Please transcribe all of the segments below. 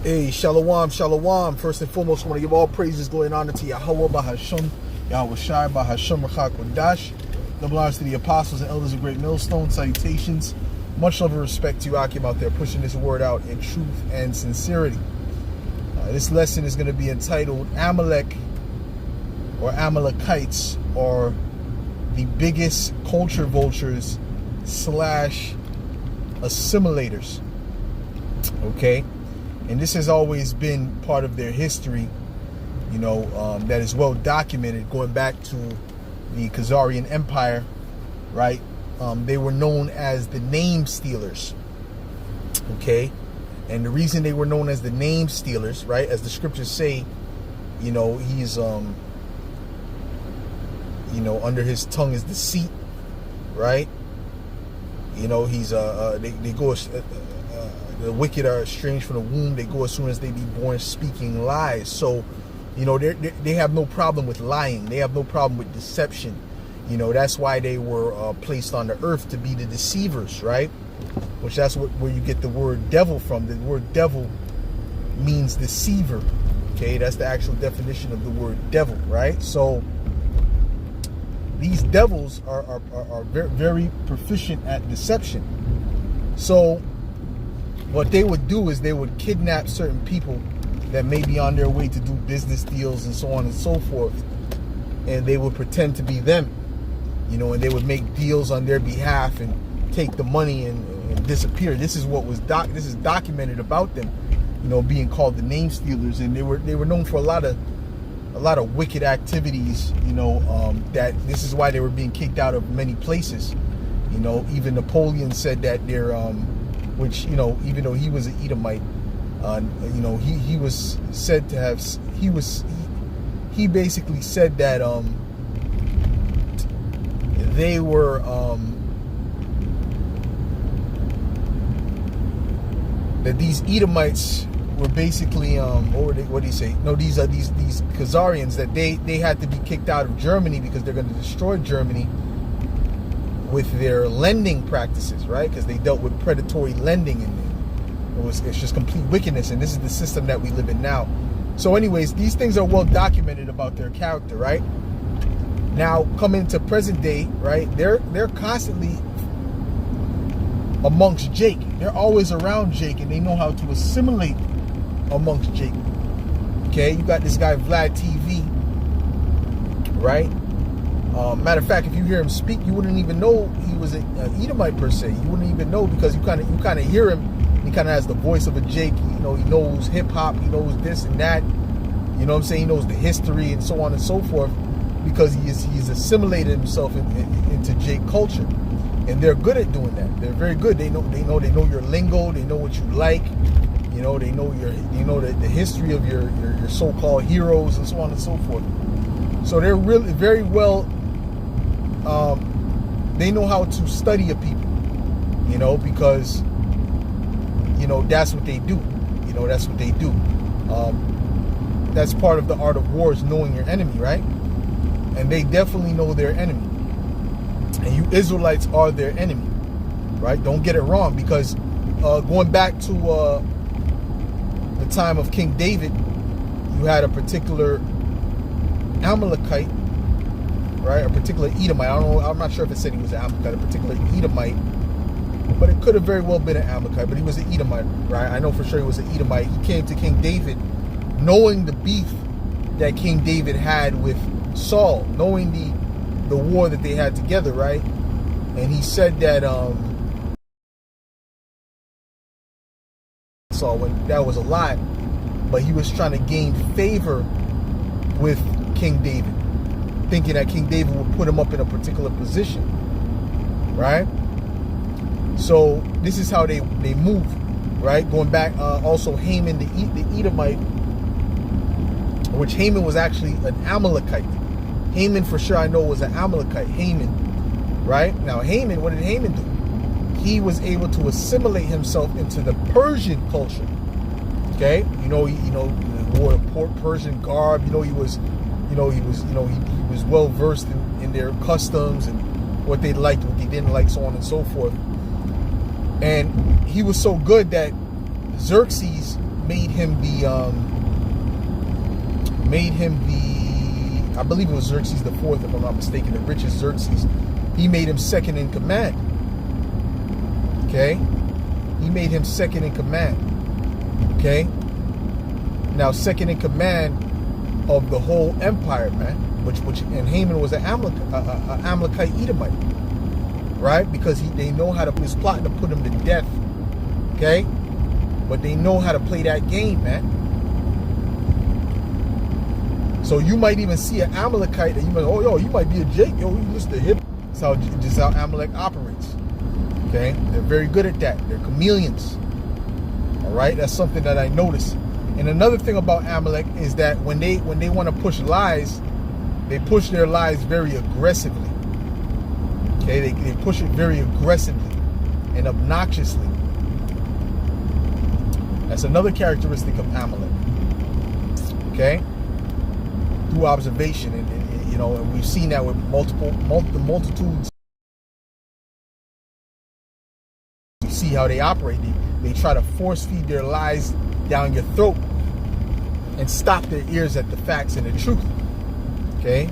Hey, shalom, shalom. First and foremost, I want to give all praises, glory, and honor to Yahweh, Bahasham, Yahweh Shai, Bahasham, Rachak, Wadash. Double honors to the apostles and elders of Great Millstone. Salutations. Much love and respect to you, Akim, out there pushing this word out in truth and sincerity. This lesson is going to be entitled Amalek or Amalekites, or the biggest culture vultures / assimilators. Okay? And this has always been part of their history, you know, that is well documented, going back to the Khazarian Empire, right? They were known as the name stealers, okay? And the reason they were known as the name stealers, right, as the scriptures say, you know, he's, you know, under his tongue is deceit, right? You know, he's, they go... the wicked are estranged from the womb. They go as soon as they be born, speaking lies. So, you know, they have no problem with lying. They have no problem with deception. You know, that's why they were placed on the earth, to be the deceivers, right? Which that's where you get the word devil from. The word devil means deceiver. Okay, that's the actual definition of the word devil, right? So these devils are very, very proficient at deception. So what they would do is they would kidnap certain people that may be on their way to do business deals and so on and so forth, and they would pretend to be them, you know, and they would make deals on their behalf and take the money and disappear. This is what was this is documented about them, you know, being called the name stealers, and they were known for a lot of wicked activities, you know, that this is why they were being kicked out of many places. You know, even Napoleon said that they're which, you know, even though he was an Edomite, you know, he was said to have, he basically said that they were that these Edomites were basically what do you say? No, these Khazarians, that they had to be kicked out of Germany because they're going to destroy Germany with their lending practices, right? Because they dealt with predatory lending, and it's just complete wickedness. And this is the system that we live in now. So anyways, these things are well documented about their character, right? Now, coming to present day, right? They're constantly amongst Jake. They're always around Jake, and they know how to assimilate amongst Jake. Okay, you got this guy Vlad TV, right? Matter of fact, if you hear him speak, you wouldn't even know he was an Edomite per se. You wouldn't even know, because you kind of hear him. He kind of has the voice of a Jake. You know, he knows hip hop. He knows this and that. You know what I'm saying? He knows the history and so on and so forth, because he's assimilated himself into Jake culture, and they're good at doing that. They're very good. They know your lingo. They know what you like. You know, they know the history of your so-called heroes and so on and so forth. So they're really very well. They know how to study a people, you know, because, you know, that's what they do. You know, that's what they do. That's part of the art of war, is knowing your enemy, right? And they definitely know their enemy. And you Israelites are their enemy, right? Don't get it wrong, because going back to the time of King David, you had a particular Amalekite, right? A particular Edomite. I don't know. I'm not sure if it said he was an Amalekite. A particular Edomite, but it could have very well been an Amalekite. But he was an Edomite, right? I know for sure he was an Edomite. He came to King David, knowing the beef that King David had with Saul, knowing the war that they had together, right? And he said that Saul, when that was a lie, but he was trying to gain favor with King David, thinking that King David would put him up in a particular position, right? So this is how they move, right? Going back, also Haman, the Edomite, which Haman was actually an Amalekite. Haman, for sure, I know, was an Amalekite. Haman, right? Now Haman, what did Haman do? He was able to assimilate himself into the Persian culture. Okay, he wore Persian garb. He was well versed in their customs and what they liked, what they didn't like, so on and so forth. And he was so good that Xerxes made him the I believe it was Xerxes the Fourth, if I'm not mistaken, the richest Xerxes. He made him second in command. Okay, he made him second in command. Okay, now second in command of the whole empire, man. And Haman was an Amalekite Edomite, right? Because they know how to play, plotting to put him to death. Okay, but they know how to play that game, man. So you might even see an Amalekite that you might, oh yo, you might be a Jake, yo, you listen to hip. That's how just how Amalek operates. Okay, they're very good at that. They're chameleons. All right, that's something that I noticed. And another thing about Amalek is that when they want to push lies, they push their lies very aggressively. Okay, they push it very aggressively and obnoxiously. That's another characteristic of Amalek. Okay, through observation, and you know, and we've seen that with multitudes. You see how they operate. They try to force feed their lies down your throat and stop their ears at the facts and the truth. Okay,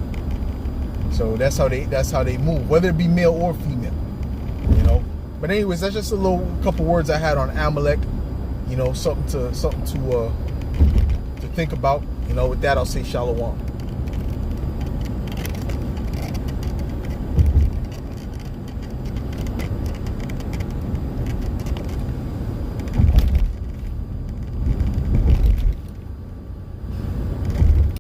so that's how they move, whether it be male or female. You know, but anyways, that's just a couple words I had on Amalek. You know, something to think about. You know, with that, I'll say shalom.